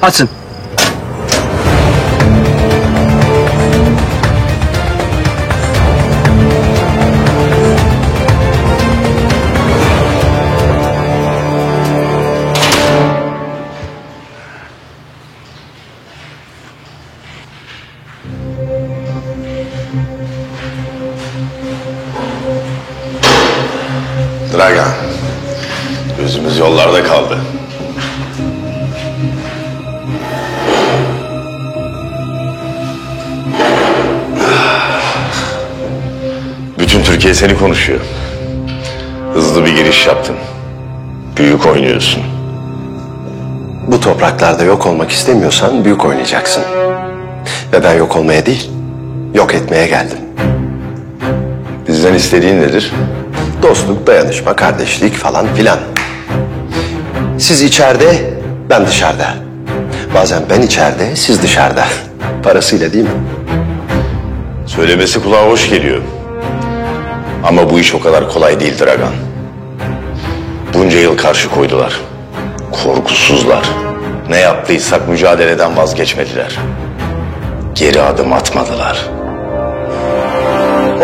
Açın. Dragan, gözümüz yollarda kaldı. Bütün Türkiye seni konuşuyor. Hızlı bir giriş yaptın. Büyük oynuyorsun. Bu topraklarda yok olmak istemiyorsan büyük oynayacaksın. Ve ben yok olmaya değil, yok etmeye geldim. Bizden istediğin nedir? Dostluk, dayanışma, kardeşlik falan filan. Siz içeride, ben dışarıda. Bazen ben içeride, siz dışarıda. Parasıyla değil mi? Söylemesi kulağa hoş geliyor. Ama bu iş o kadar kolay değil Dragan. Bunca yıl karşı koydular. Korkusuzlar. Ne yaptıysak mücadeleden vazgeçmediler. Geri adım atmadılar.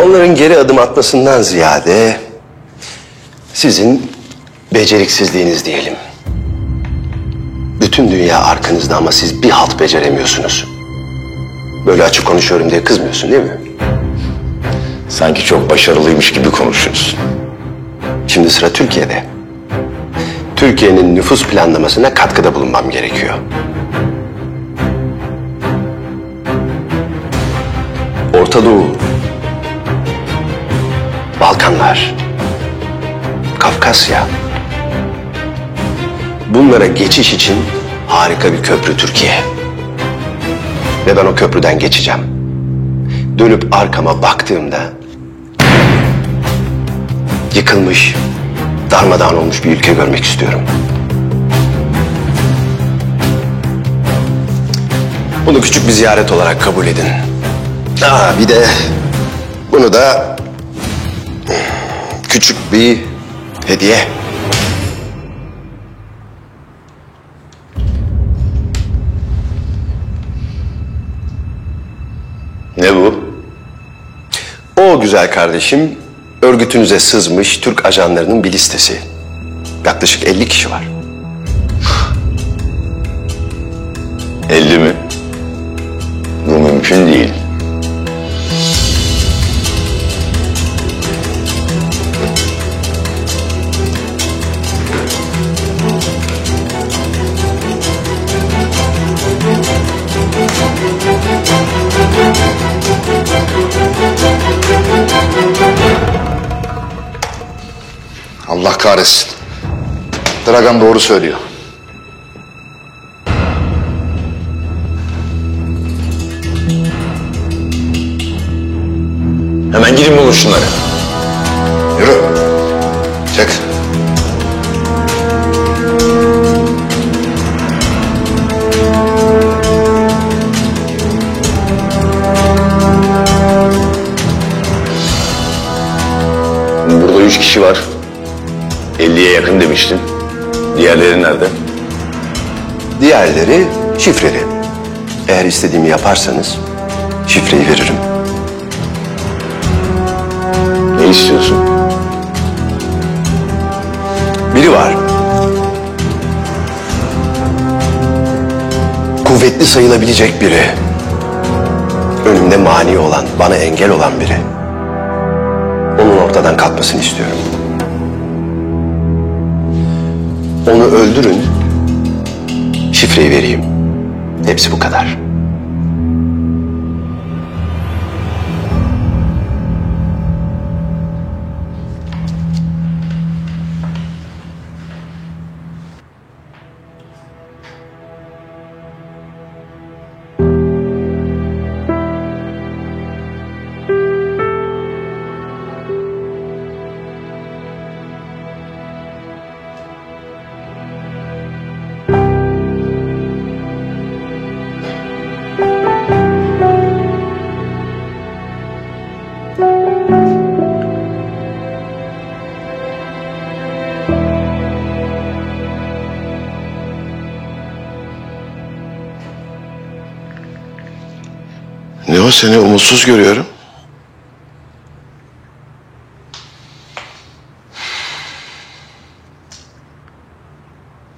Onların geri adım atmasından ziyade sizin beceriksizliğiniz diyelim. Bütün dünya arkanızda ama siz bir halt beceremiyorsunuz. Böyle açık konuşuyorum diye kızmıyorsun değil mi? Sanki çok başarılıymış gibi konuşuyorsun. Şimdi sıra Türkiye'de. Türkiye'nin nüfus planlamasına katkıda bulunmam gerekiyor. Orta Doğu, Balkanlar, Kafkasya. Bunlara geçiş için harika bir köprü Türkiye. Ve ben o köprüden geçeceğim. Dönüp arkama baktığımda yıkılmış, darmadağın olmuş bir ülke görmek istiyorum. Bunu küçük bir ziyaret olarak kabul edin. Bir de bunu da küçük bir hediye. Ne bu? O güzel kardeşim örgütünüze sızmış Türk ajanlarının bir listesi. Yaklaşık 50 kişi var. 50 mi? Bu mümkün değil. Allah kahretsin. Dragan doğru söylüyor. Hemen gidin bulun şunları. Yürü. Çek. kişi var. 50'ye yakın demiştin. Diğerleri nerede? Diğerleri şifreli. Eğer istediğimi yaparsanız şifreyi veririm. Ne istiyorsun? Biri var. Kuvvetli sayılabilecek biri. Önümde mani olan, bana engel olan biri. Onun ortadan kalkmasını istiyorum. Onu öldürün, şifreyi vereyim. Hepsi bu kadar. Ne o, seni umutsuz görüyorum.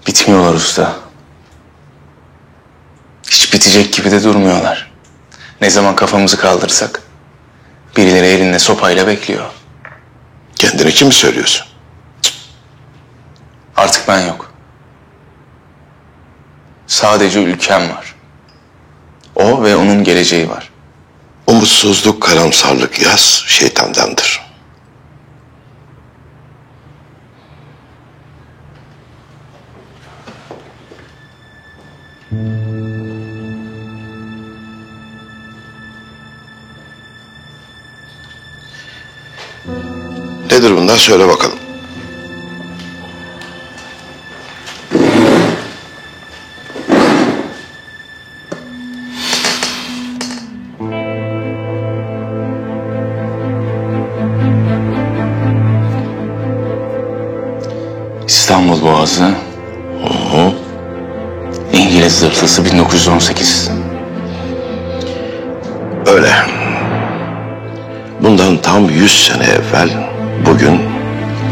Bitmiyorlar usta. Hiç bitecek gibi de durmuyorlar. Ne zaman kafamızı kaldırsak birileri elinde sopayla bekliyor. Kendin için mi söylüyorsun? Artık ben yok. Sadece ülkem var. O ve onun geleceği var. Umutsuzluk, karamsarlık yaz şeytandandır. Nedir bunlar, söyle bakalım. İstanbul Boğazı. İngiliz zırhlısı 1918. Öyle. Bundan tam 100 sene evvel bugün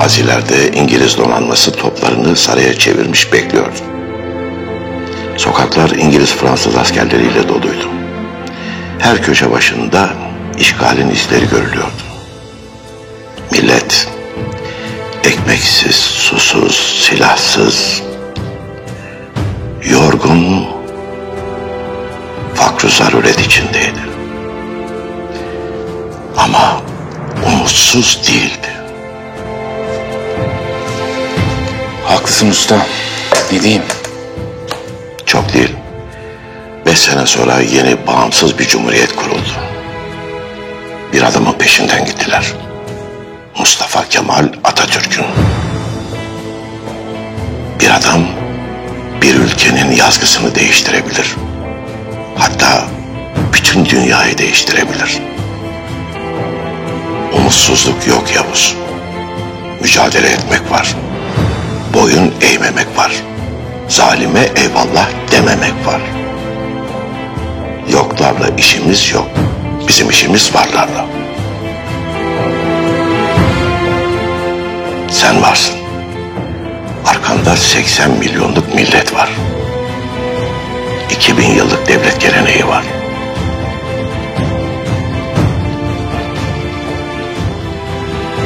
Aziler'de İngiliz donanması toplarını saraya çevirmiş bekliyordu. Sokaklar İngiliz-Fransız askerleriyle doluydu. Her köşe başında işgalin izleri görülüyordu. Millet ekmeksiz, susuz, silahsız, yorgun, fakr-ı zaruret içindeydi. Ama umutsuz değildi. Haklısın usta. Ne diyeyim? Çok değil. 5 sene sonra yeni bağımsız bir cumhuriyet kuruldu. Bir adamın peşinden gittiler. Mustafa Kemal Atatürk'ün. Bir adam bir ülkenin yazgısını değiştirebilir. Hatta bütün dünyayı değiştirebilir. Umutsuzluk yok Yavuz. Mücadele etmek var. Boyun eğmemek var. Zalime eyvallah dememek var. Yoklarla işimiz yok. Bizim işimiz varlarla. Sen varsın. Arkanda 80 milyonluk millet var. 2000 yıllık devlet geleneği var.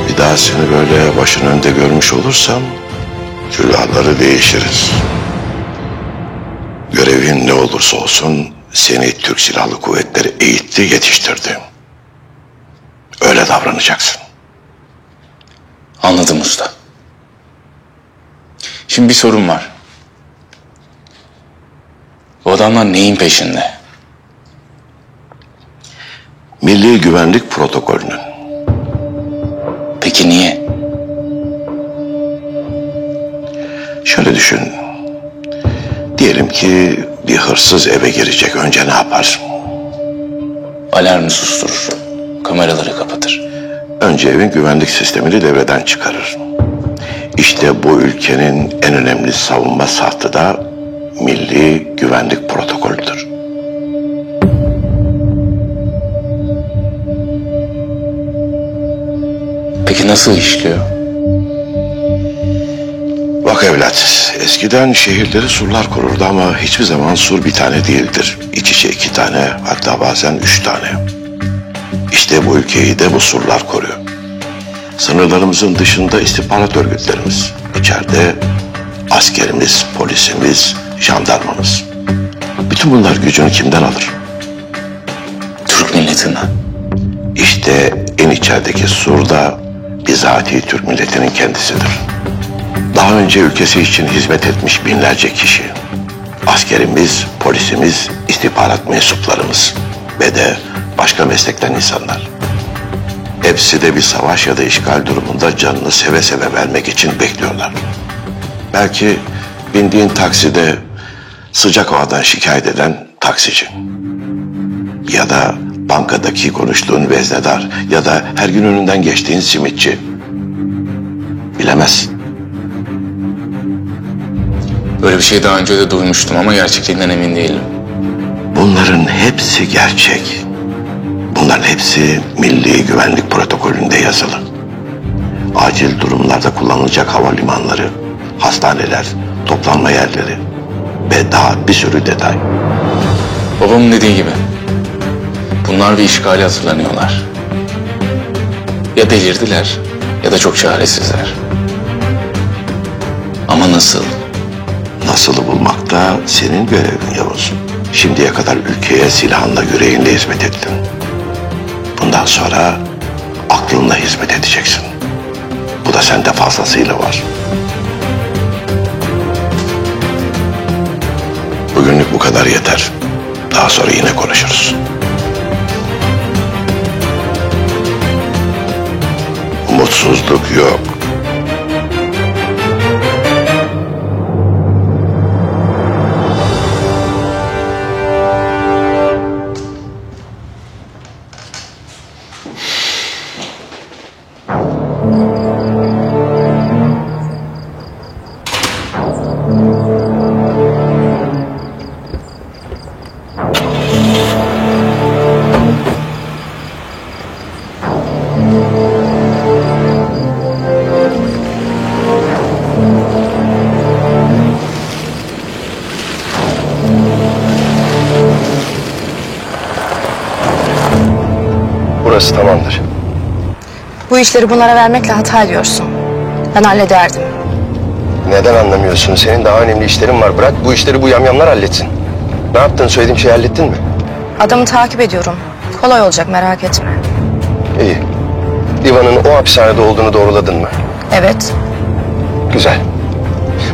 Bir daha seni böyle başın önde görmüş olursam külahları değişiriz. Görevin ne olursa olsun seni Türk Silahlı Kuvvetleri eğitti, yetiştirdi. Öyle davranacaksın. Anladım usta. Şimdi bir sorum var. Bu adamlar neyin peşinde? Milli Güvenlik Protokolü'nün. Peki niye? Şöyle düşün. Diyelim ki bir hırsız eve girecek. Önce ne yapar? Alarmı susturur. Kameraları kapatır. önce evin güvenlik sistemini devreden çıkarır. İşte bu ülkenin en önemli savunma sattı da milli güvenlik protokolüdür. Peki nasıl işliyor? Bak evlat, eskiden şehirleri surlar kururdu ama hiçbir zaman sur bir tane değildir. İç içe 2 tane, hatta bazen 3 tane. İşte bu ülkeyi de bu surlar koruyor. Sınırlarımızın dışında istihbarat örgütlerimiz, içeride askerimiz, polisimiz, jandarmamız. Bütün bunlar gücünü kimden alır? Türk milletinden. İşte en içerideki sur da bizatihi Türk milletinin kendisidir. Daha önce ülkesi için hizmet etmiş binlerce kişi. Askerimiz, polisimiz, istihbarat mensuplarımız ve de başka meslekten insanlar. Hepsi de bir savaş ya da işgal durumunda canını seve seve vermek için bekliyorlar. Belki bindiğin takside sıcak havadan şikayet eden taksici. Ya da bankadaki konuştuğun veznedar ya da her gün önünden geçtiğin simitçi. Bilemezsin. Böyle bir şey daha önce de duymuştum ama gerçekliğinden emin değilim. Bunların hepsi gerçek. Bunların hepsi milli güvenlik protokolünde yazılı. Acil durumlarda kullanılacak havalimanları, hastaneler, toplanma yerleri ve daha bir sürü detay. Babamın dediği gibi. Bunlar bir işgale hazırlanıyorlar. Ya delirdiler ya da çok çaresizler. Ama nasıl? Nasılı bulmak da senin görevin Yavuz. Şimdiye kadar ülkeye silahınla, yüreğinle hizmet ettin. Bundan sonra aklınla hizmet edeceksin. Bu da sende fazlasıyla var. Bugünlük bu kadar yeter. Daha sonra yine konuşuruz. Umutsuzluk yok. Burası tamamdır. Bu işleri bunlara vermekle hata ediyorsun. Ben hallederdim. Neden anlamıyorsun? Senin daha önemli işlerin var. Bırak bu işleri bu yamyamlar halletsin. Ne yaptın? Söylediğim şeyi hallettin mi? Adamı takip ediyorum. Kolay olacak, merak etme. İyi. Divan'ın o hapishanede olduğunu doğruladın mı? Evet. Güzel.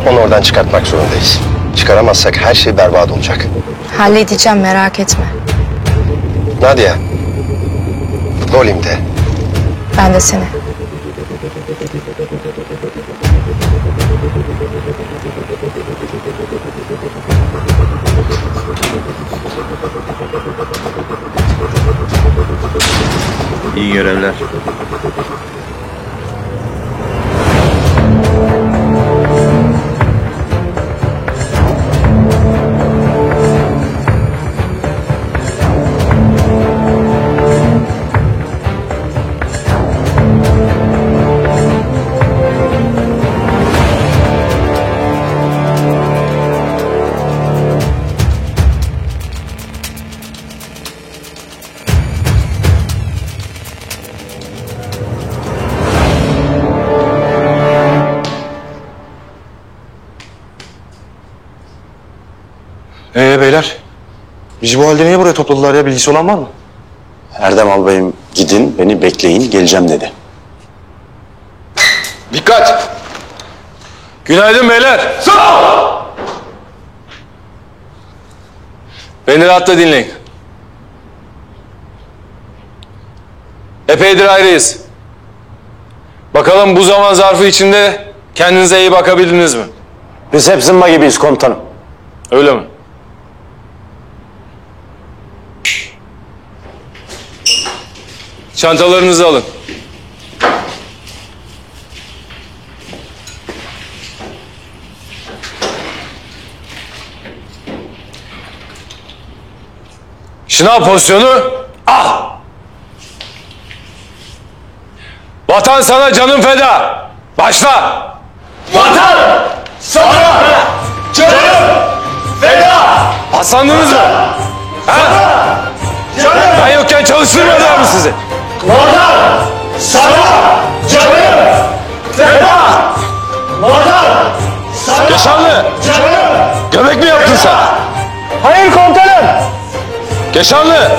Onu oradan çıkartmak zorundayız. Çıkaramazsak her şey berbat olacak. Halledeceğim, merak etme. Nadia. Golim'de. Ben de seni. İyi görevler. Beyler, bizi bu halde niye buraya topladılar ya? Bilgisi olan var mı? Erdem albayım gidin beni bekleyin geleceğim dedi. Dikkat! Günaydın beyler. Sağ ol! Beni rahatla dinleyin. Epeydir ayrıyız. Bakalım bu zaman zarfı içinde kendinize iyi bakabildiniz mi? Biz hep zımba gibiyiz komutanım. Öyle mi? Çantalarınızı alın. Şınav pozisyonu al. Vatan sana canım feda. Başla. Vatan sana canım feda. Aslandınız mı? Ha? Ben yokken çalıştırmadılar mı sizi? Vatan sana canım feda. Vatan sana Keşanlı. canım. Göbek mi yaptın sen? Hayır komutanım. Keşanlı.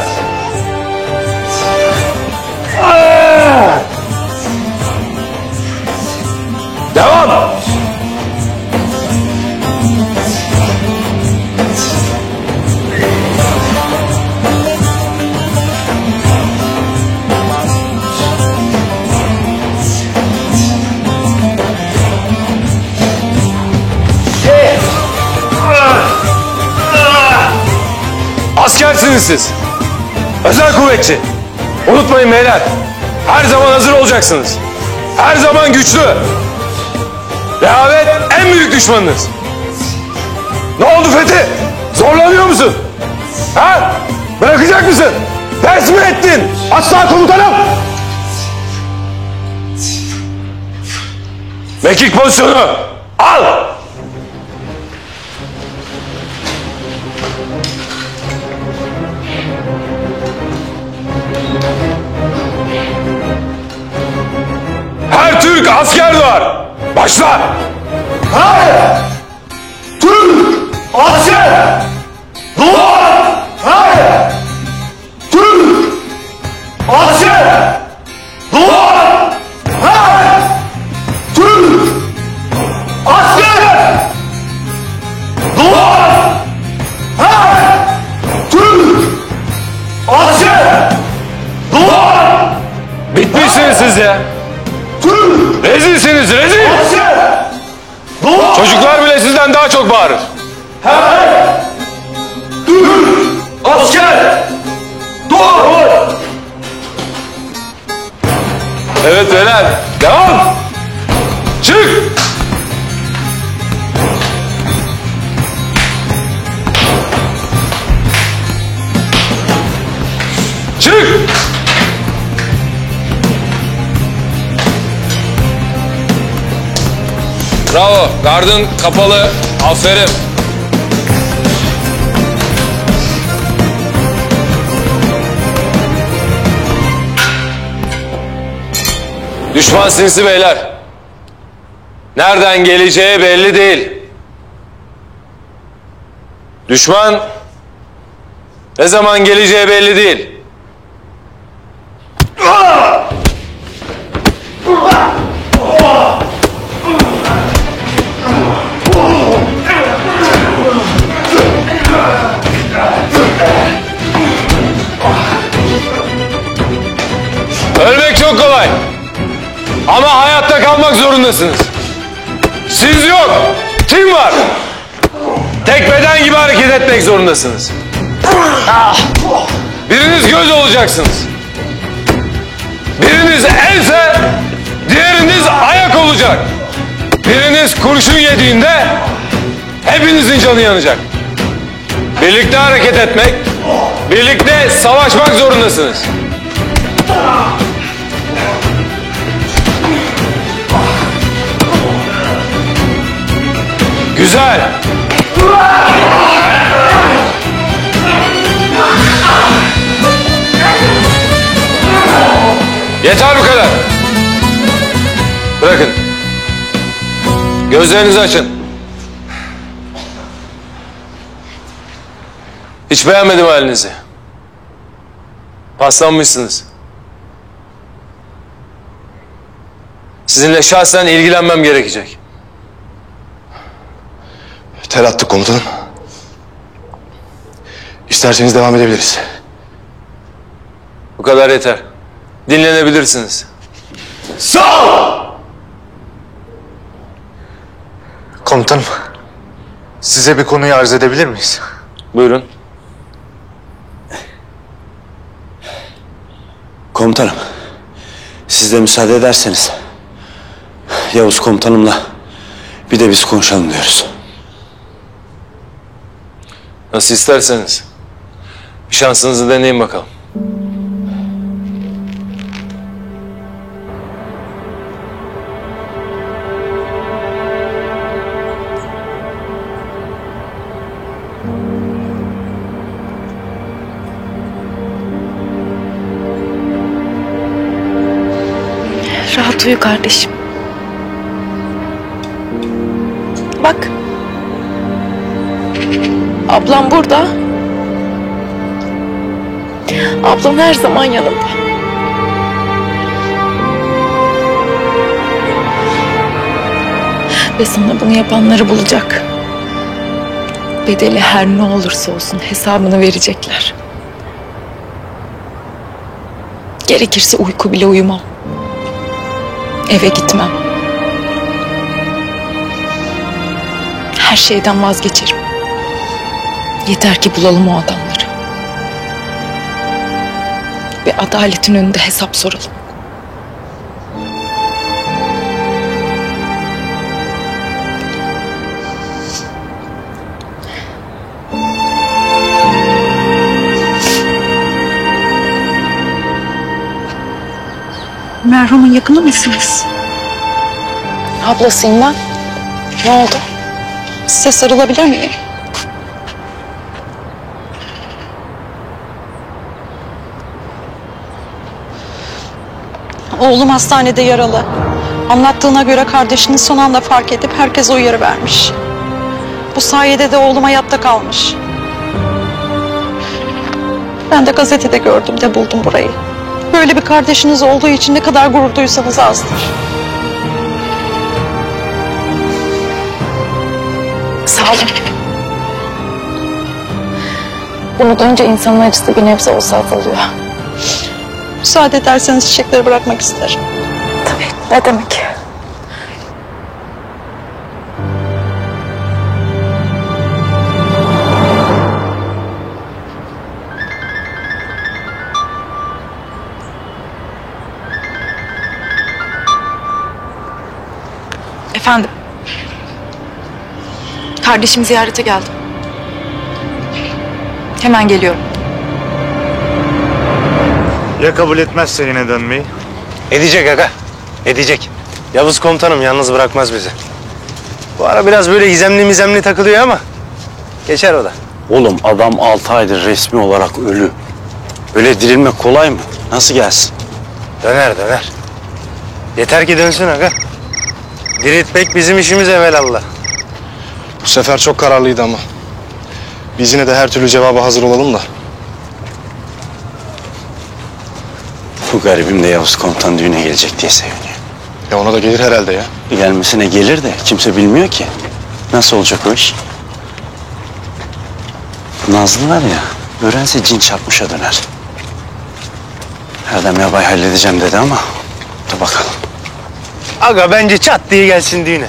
Devam. Askersiniz siz. Özel kuvvetçi. Unutmayın beyler. Her zaman hazır olacaksınız. Her zaman güçlü. Rehavet en büyük düşmanınız. Ne oldu Fethi? Zorlanıyor musun? Ha? Bırakacak mısın? Ters mi ettin? Asla komutanım. Mekik pozisyonu. Al. Her Türk asker doğar. Başla. Hayır. Türk asker doğar. Hayır. Türk asker doğar. Hayır. Türk asker doğar. Hayır. Türk asker doğar. Bitmişsiniz siz ya. Türk Rezilsiniz rezil. asker doğar. Çocuklar bile sizden daha çok bağırır. Türk asker doğar. Evet beyler. Devam. Çık. Çık. Bravo. Gardın kapalı. Aferin. Düşman sinsi beyler. Nereden geleceği belli değil. Düşman ne zaman geleceği belli değil. Ölmek çok kolay. Ama hayatta kalmak zorundasınız. Siz yok. Kim var? Tek beden gibi hareket etmek zorundasınız. Biriniz göz olacaksınız. Biriniz else, diğeriniz ayak olacak. Biriniz kurşun yediğinde hepinizin canı yanacak. Birlikte hareket etmek, birlikte savaşmak zorundasınız. Güzel. Yeter bu kadar. Bırakın. Gözlerinizi açın. Hiç beğenmedim halinizi. Paslanmışsınız. Sizinle şahsen ilgilenmem gerekecek. Tel attık komutanım. İsterseniz devam edebiliriz. Bu kadar yeter. Dinlenebilirsiniz. Sağ ol. Komutanım, size bir konuyu arz edebilir miyiz? Buyurun. Komutanım, siz de müsaade ederseniz Yavuz komutanımla bir de biz konuşalım diyoruz. Nasıl isterseniz. Şansınızı deneyin bakalım. Rahat uyu kardeşim. Bak. Ablam burada. Ablam her zaman yanımda. Ve sana bunu yapanları bulacak. Bedeli her ne olursa olsun hesabını verecekler. Gerekirse uyku bile uyumam. Eve gitmem. Her şeyden vazgeçerim. Yeter ki bulalım o adamları. Ve adaletin önünde hesap soralım. Merhumun yakını mısınız? Ablasıyım ben. Ne oldu? Size sarılabilir miyim? Oğlum hastanede yaralı. Anlattığına göre kardeşini son anda fark edip herkese uyarı vermiş. Bu sayede de oğlum hayatta kalmış. Ben de gazetede gördüm de buldum burayı. Böyle bir kardeşiniz olduğu için ne kadar gurur duysanız azdır. Sağ olun. Bunu duyunca insanın acısı bir nebze olsa azalıyor. Müsaade ederseniz çiçekleri bırakmak isterim. Tabii. Ne demek? Efendim. Kardeşim ziyarete geldim. Hemen geliyorum. Ya kabul etmezse yine dönmeyi? Edecek aga. Edecek. Yavuz komutanım yalnız bırakmaz bizi. Bu ara biraz böyle gizemli takılıyor ama geçer o da. Oğlum adam 6 aydır resmi olarak ölü. Öyle dirilmek kolay mı? Nasıl gelsin? Döner. Yeter ki dönsün aga. Diriltmek bizim işimiz evelallah. Bu sefer çok kararlıydı ama. Biz yine de her türlü cevaba hazır olalım da. Bu garibim de Yavuz komutan düğüne gelecek diye seviniyor. Ya ona da gelir herhalde ya. Gelmesine gelir de kimse bilmiyor ki. Nasıl olacak o iş? Nazlı var ya, öğrense cin çarpmışa döner. Erdem yabay halledeceğim dedi ama dur bakalım. Aga bence çat diye gelsin düğüne.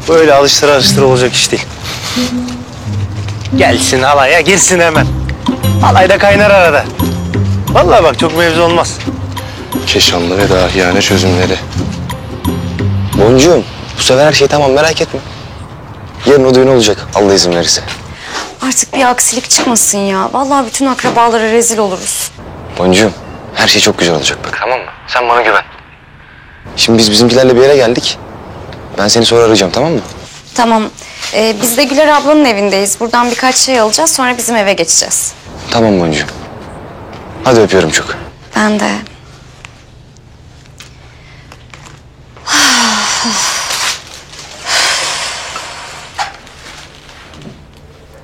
Böyle alıştıra olacak iş değil. Gelsin alaya girsin hemen. Alay da kaynar arada. Vallahi bak çok mevzu olmaz. Keşanlı ve dahiyane çözümleri. Boncuğum, bu sefer her şey tamam, merak etme. Yarın o düğün olacak, Allah izin verirse. Artık bir aksilik çıkmasın ya. Vallahi bütün akrabalara rezil oluruz. Boncuğum, her şey çok güzel olacak bak. Tamam mı? Sen bana güven. Şimdi biz bizimkilerle bir yere geldik. Ben seni sonra arayacağım, tamam mı? Tamam. Biz de Güler ablanın evindeyiz. Buradan birkaç şey alacağız. Sonra bizim eve geçeceğiz. Tamam Boncuğum. Hadi öpüyorum çok. Ben de.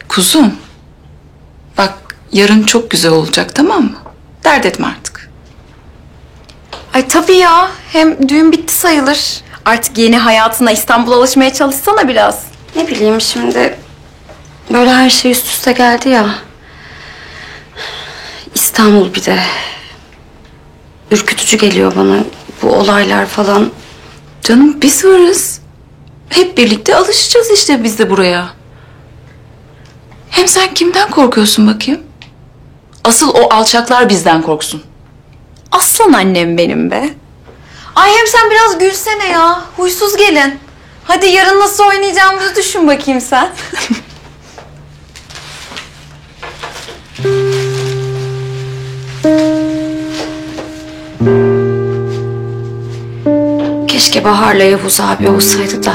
Kuzum. Bak yarın çok güzel olacak, tamam mı? Dert etme artık. Ay tabii ya. Hem düğün bitti sayılır. Artık yeni hayatına İstanbul'a alışmaya çalışsana biraz. Ne bileyim şimdi böyle her şey üst üste geldi ya. İstanbul bir de. Ürkütücü geliyor bana bu olaylar falan. Canım biz varız. Hep birlikte alışacağız işte biz de buraya. Hem sen kimden korkuyorsun bakayım? Asıl o alçaklar bizden korksun. Aslan annem benim be. Ay hem sen biraz gülsene ya. Huysuz gelin. Hadi yarın nasıl oynayacağımızı düşün bakayım sen. Keşke Bahar'la Yavuz abi olsaydı da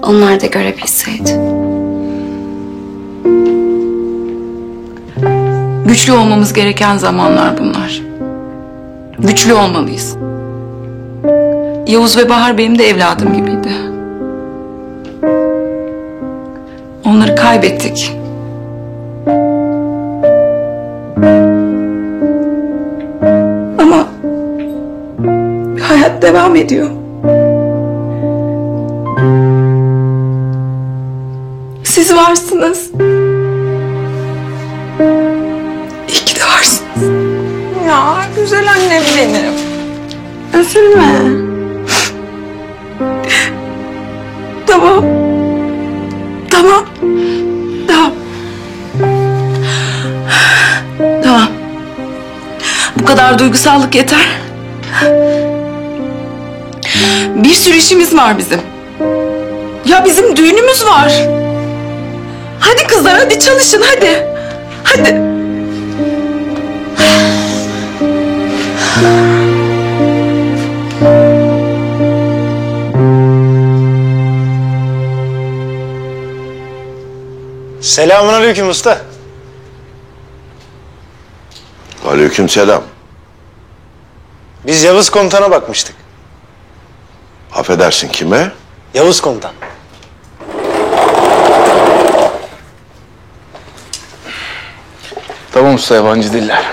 onlar da görebilseydi. Güçlü olmamız gereken zamanlar bunlar. Güçlü olmalıyız. Yavuz ve Bahar benim de evladım gibiydi. Onları kaybettik. Ama hayat devam ediyor. Siz varsınız. İyi ki de varsınız. Ya güzel annem benim. Üzülme. Tamam. Tamam. Tamam. Tamam. Bu kadar duygusallık yeter. Bir sürü işimiz var bizim. Ya bizim düğünümüz var. Hadi kızlar, hadi çalışın, hadi. Hadi. Selamünaleyküm usta. Aleykümselam. Biz Yavuz Komutan'a bakmıştık. Affedersin kime? Yavuz Komutan. Tamam usta, yabancı diller.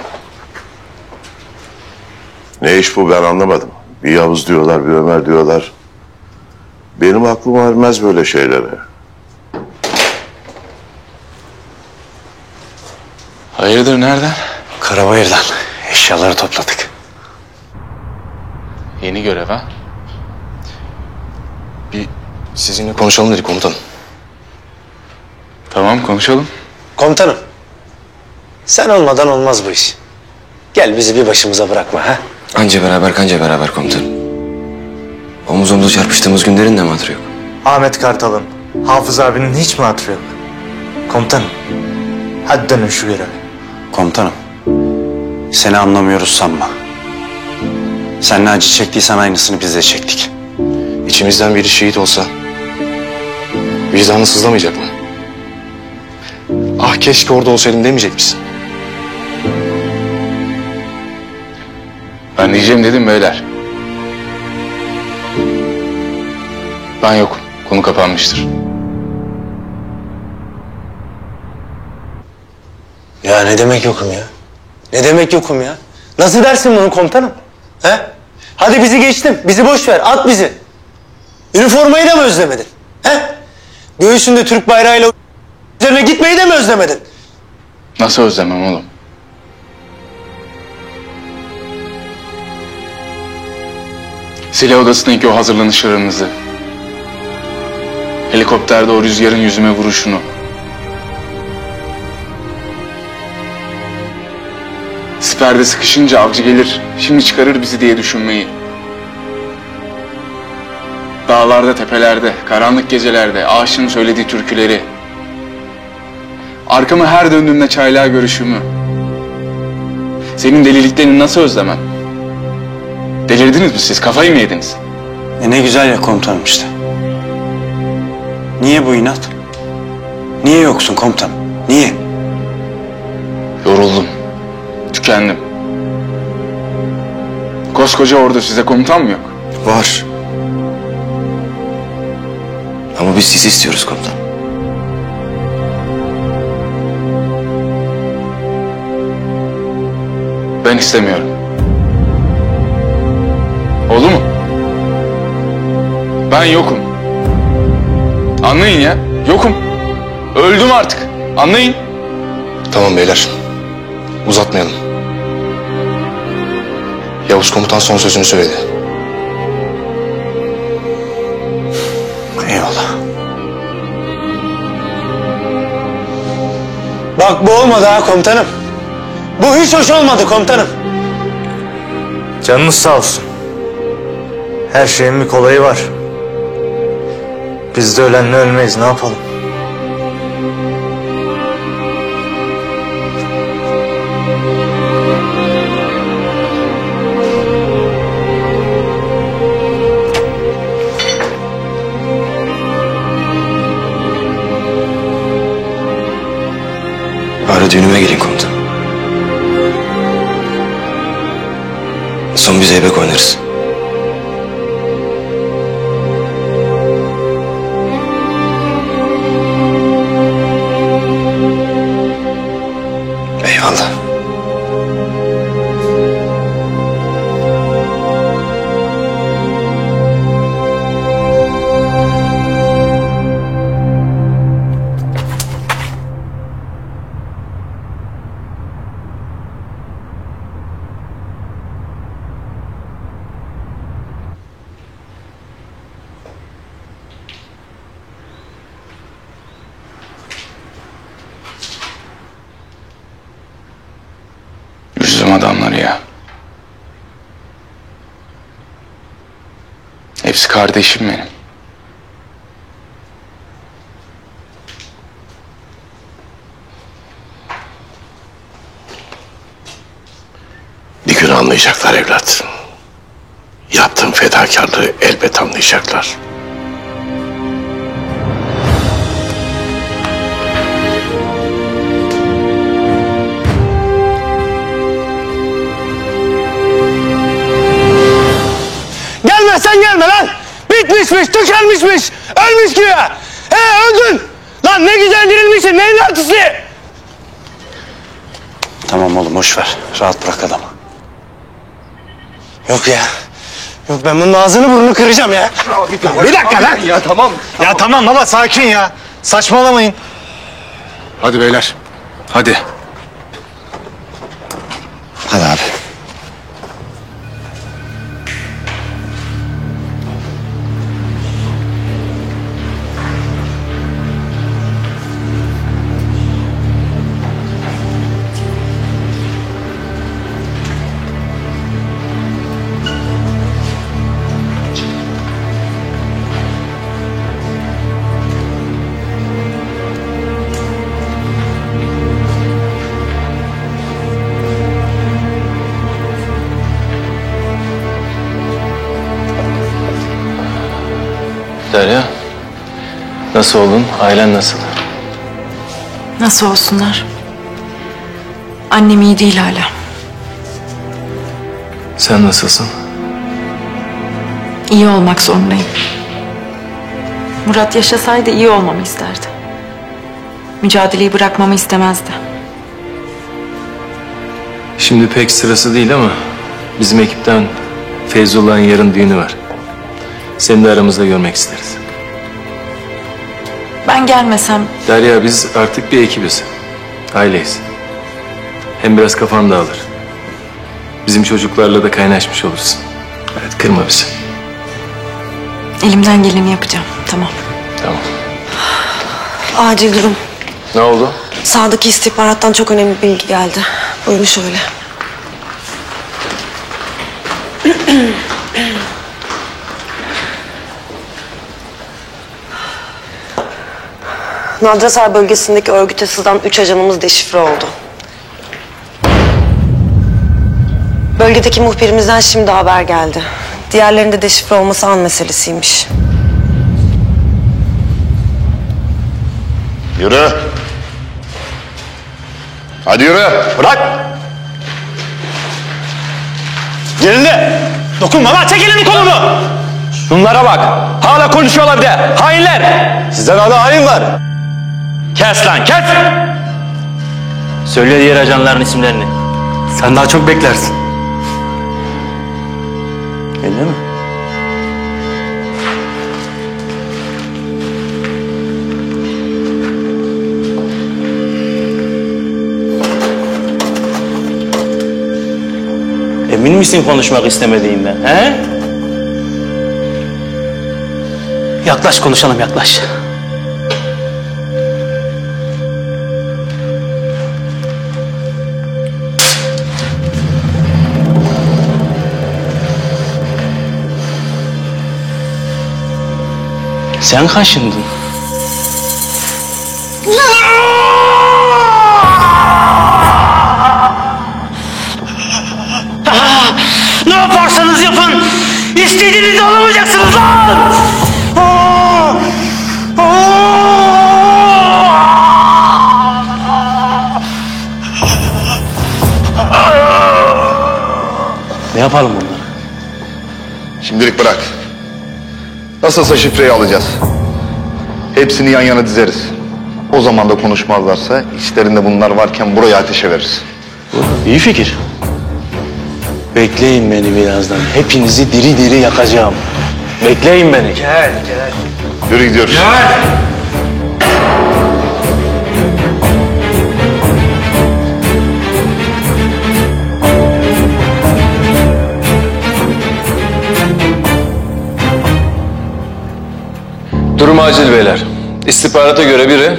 Ne iş bu ben anlamadım. Bir Yavuz diyorlar, bir Ömer diyorlar. Benim aklım ermez böyle şeylere. Hayırdır, nereden? Karabayır'dan eşyaları topladık. Yeni görev ha? Sizinle konuşalım dedik komutanım. Tamam, konuşalım. Komutanım. Sen olmadan olmaz bu iş. Gel bizi bir başımıza bırakma ha. Anca beraber kanca beraber komutanım. Omuz omuza çarpıştığımız günlerin de mi hatırı yok? Ahmet Kartal'ın, Hafız abinin hiç mi hatırı yok? Komutanım, hadi dönün şu göreve. Komutanım. Seni anlamıyoruz sanma. Sen ne acı çektiysen aynısını biz de çektik. İçimizden biri şehit olsa vicdanı sızlamayacak mı? Ah keşke orada olsaydım demeyecek misin? Ben diyeceğim dedim beyler. Ben yokum. Konu kapanmıştır. Ya ne demek yokum ya? Ne demek yokum ya? Nasıl dersin bunu komutanım? He? Hadi bizi geçtim. Bizi boş ver. At bizi. Üniformayı da mı özlemedin? He? Göğsünde Türk bayrağıyla üzerine gitmeyi de mi özlemedin? Nasıl özlemem oğlum? Silah odasındaki o hazırlanışlarınızı, helikopterde o rüzgarın yüzüme vuruşunu, siperde sıkışınca avcı gelir, şimdi çıkarır bizi diye düşünmeyi, dağlarda, tepelerde, karanlık gecelerde ağaçın söylediği türküleri, arkamı her döndüğümde çaylağa görüşümü, senin deliliklerini nasıl özlemem? Delirdiniz mi siz? Kafayı mı yediniz? Ne güzel ya komutanım işte. Niye bu inat? Niye yoksun komutanım? Niye? Yoruldum. Tükendim. Koskoca ordu, size komutan mı yok? Var. Ama biz sizi istiyoruz komutan. Ben istemiyorum. Oldu mu? Ben yokum. Anlayın ya. Yokum. Öldüm artık. Anlayın. Tamam beyler. Uzatmayalım. Yavuz komutan son sözünü söyledi. Eyvallah. Bak bu olmadı ha komutanım. Bu hiç hoş olmadı komutanım. Canınız sağ olsun. Her şeyin bir kolayı var. Biz de ölenle ölmeyiz, ne yapalım? ara düğünüme gelin komutanım. Son bir zeybek oynarız. Eyvallah. Üzdüm adamları ya. Hepsi kardeşim benim. Bir gün anlayacaklar evlat. Yaptığın fedakarlığı elbet anlayacaklar. Gelmezsen gelme lan! Bitmişmiş, tükenmişmiş, ölmüş gibi! Öldün! Lan ne güzel dirilmişsin, neyin artısı? Tamam oğlum, boş ver. Rahat bırak adamı. Yok ya. Yok, ben bunun ağzını burnunu kıracağım ya. Bir dakika lan! Ya tamam. Ya tamam baba, sakin ya. Saçmalamayın. Hadi beyler. Hadi. Hadi abi. Derya, nasıl oldun? Ailen nasıl? Nasıl olsunlar? Annem iyi değil hala. Sen nasılsın? İyi olmak zorundayım. Murat yaşasaydı iyi olmamı isterdi. Mücadeleyi bırakmamı istemezdi. Şimdi pek sırası değil ama bizim ekipten Feyzullah'ın yarın düğünü var. Seni de aramızda görmek isteriz. Ben gelmesem Derya, biz artık bir ekibiz. Aileyiz. Hem biraz kafan dağılır. Bizim çocuklarla da kaynaşmış olursun. Evet, kırma bizi. elimden geleni yapacağım. Tamam. Tamam. Acil durum. Ne oldu? Sağdaki istihbarattan çok önemli bir bilgi geldi. Buyurun şöyle. Nadrasar bölgesindeki örgüte sızan 3 ajanımız deşifre oldu. Bölgedeki muhbirimizden şimdi haber geldi. Diğerlerinde deşifre olması an meselesiymiş. Yürü. Hadi yürü. Bırak! Yerinde! Dokunma lan, çek elini kolunu! Şunlara bak! Hala konuşuyorlar bir de! Hainler! Sizden hala hain var! Kes lan, kes! Söyle diğer ajanların isimlerini. Sen daha çok beklersin. Öyle mi? Emin misin konuşmak istemediğinden, he? Yaklaş konuşalım, yaklaş. Sen kaşındın. Ne yaparsanız yapın, istediğinizi alamayacaksınız lan! Yapalım bunları. Şimdilik bırak. Nasılsa şifreyi alacağız. Hepsini yan yana dizeriz. O zaman da konuşmazlarsa içlerinde bunlar varken buraya ateşe veririz. İyi fikir. Bekleyin beni birazdan. Hepinizi diri diri yakacağım. Bekleyin beni. Gel. Yürü gidiyoruz. Durum acil beyler. İstihbarata göre biri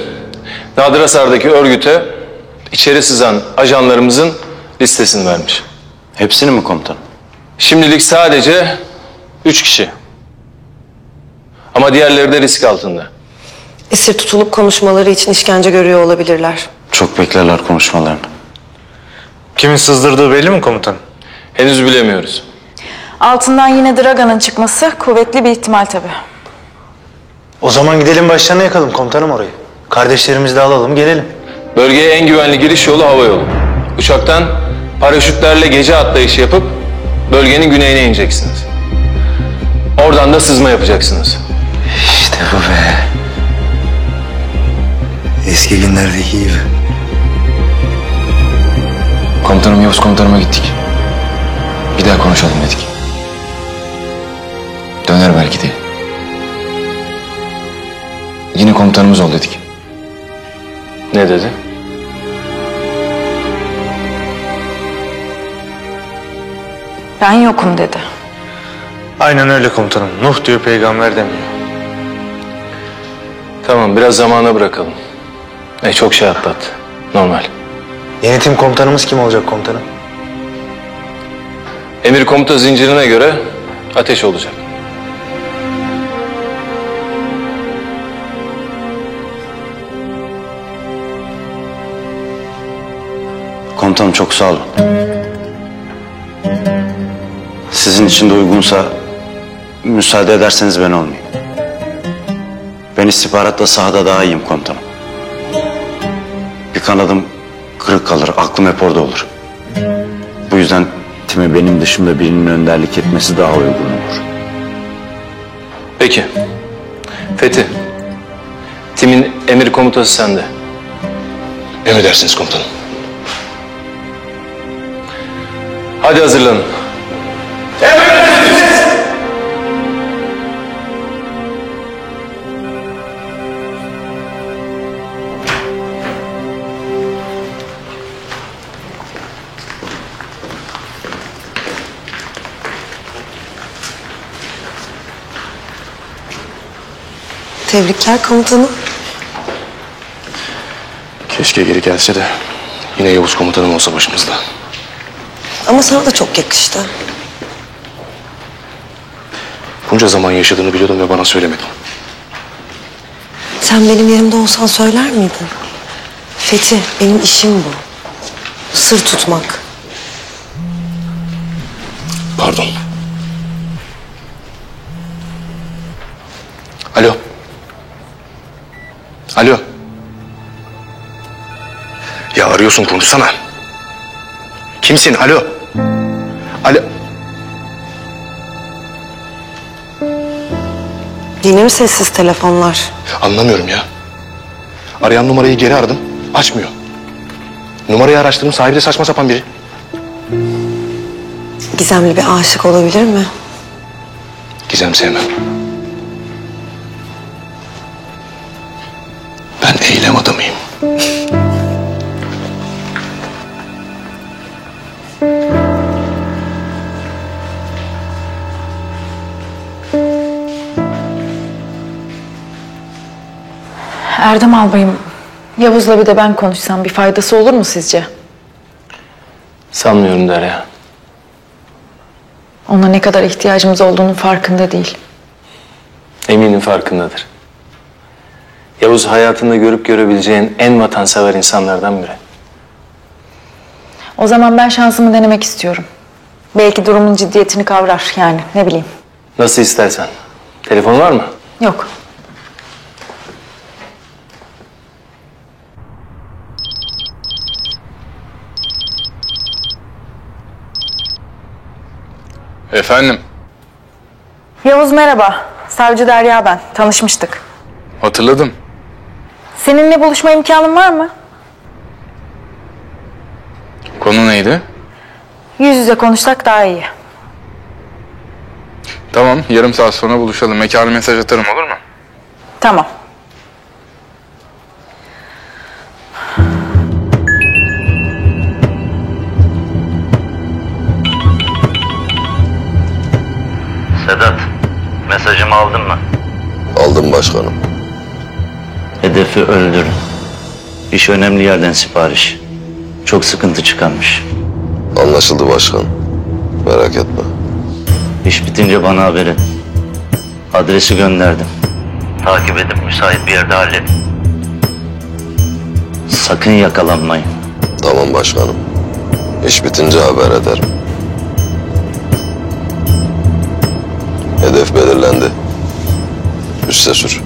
Nadir Hasar'daki örgüte içeri sızan ajanlarımızın listesini vermiş. Hepsini mi komutanım? Şimdilik sadece 3 kişi. Ama diğerleri de risk altında. Esir tutulup konuşmaları için işkence görüyor olabilirler. Çok beklerler konuşmalarını. Kimin sızdırdığı belli mi komutanım? Henüz bilemiyoruz. Altından yine Dragan'ın çıkması kuvvetli bir ihtimal tabii. O zaman gidelim başlarına yakalım komutanım orayı. Kardeşlerimizi de alalım gelelim. Bölgeye en güvenli giriş yolu hava yolu. Uçaktan paraşütlerle gece atlayışı yapıp bölgenin güneyine ineceksiniz. Oradan da sızma yapacaksınız. İşte bu be. Eski günlerdeki gibi. Komutanım Yavuz komutanıma gittik. Bir daha konuşalım dedik. Döner belki de. Yine komutanımız ol dedik. Ne dedi? Ben yokum dedi. Aynen öyle komutanım. Nuh diyor peygamber demiyor. Tamam biraz zamana bırakalım. Çok şey atlattı. Normal. Yönetim komutanımız kim olacak komutanım? Emir komuta zincirine göre ateş olacak. Komutanım çok sağ olun. Sizin için de uygunsa müsaade ederseniz ben olmayayım. Ben istihbaratta sahada daha iyiyim komutanım. Bir kanadım kırık kalır, aklım hep orada olur. Bu yüzden time benim dışımda birinin önderlik etmesi daha uygun olur. Peki. Fethi. Timin emir komutası sende. Emredersiniz komutanım. Hadi hazırlanın. Tebrikler komutanım. Keşke geri gelse de yine Yavuz komutanım olsa başımızda. Ama sana da çok yakıştı. Bunca zaman yaşadığını biliyordum ve bana söylemedin. Sen benim yerimde olsan söyler miydin? Fethi, benim işim bu. Sır tutmak. Pardon. Alo. Alo. Ya arıyorsun konuşsana. Kimsin? Alo. Alo. Yine mi sessiz telefonlar? Anlamıyorum ya. Arayan numarayı geri aradım. Açmıyor. Numarayı araştırdım. Sahibi de saçma sapan biri. Gizemli bir aşık olabilir mi? Gizem sevmem. Ben eylem adamıyım. Erdem albayım, Yavuz'la bir de ben konuşsam bir faydası olur mu sizce? Sanmıyorum Derya. Ona ne kadar ihtiyacımız olduğunun farkında değil. Eminim farkındadır. Yavuz hayatında görüp görebileceğin en vatansever insanlardan biri. O zaman ben şansımı denemek istiyorum. Belki durumun ciddiyetini kavrar yani ne bileyim. Nasıl istersen. Telefon var mı? Yok. Efendim, Yavuz merhaba. Savcı Derya ben. Tanışmıştık. hatırladım. Seninle buluşma imkanın var mı? Konu neydi? Yüz yüze konuşsak daha iyi. Tamam, yarım saat sonra buluşalım. Mekanı mesaj atarım, olur mu? Tamam. Sedat, mesajımı aldın mı? Aldım başkanım. Hedefi öldürün. İş önemli yerden sipariş. Çok sıkıntı çıkarmış. Anlaşıldı başkan. Merak etme. İş bitince bana haber et. Adresi gönderdim. Takip edip müsait bir yerde halledin. Sakın yakalanmayın. Tamam başkanım. İş bitince haber ederim. Hedef belirlendi. Üste sür.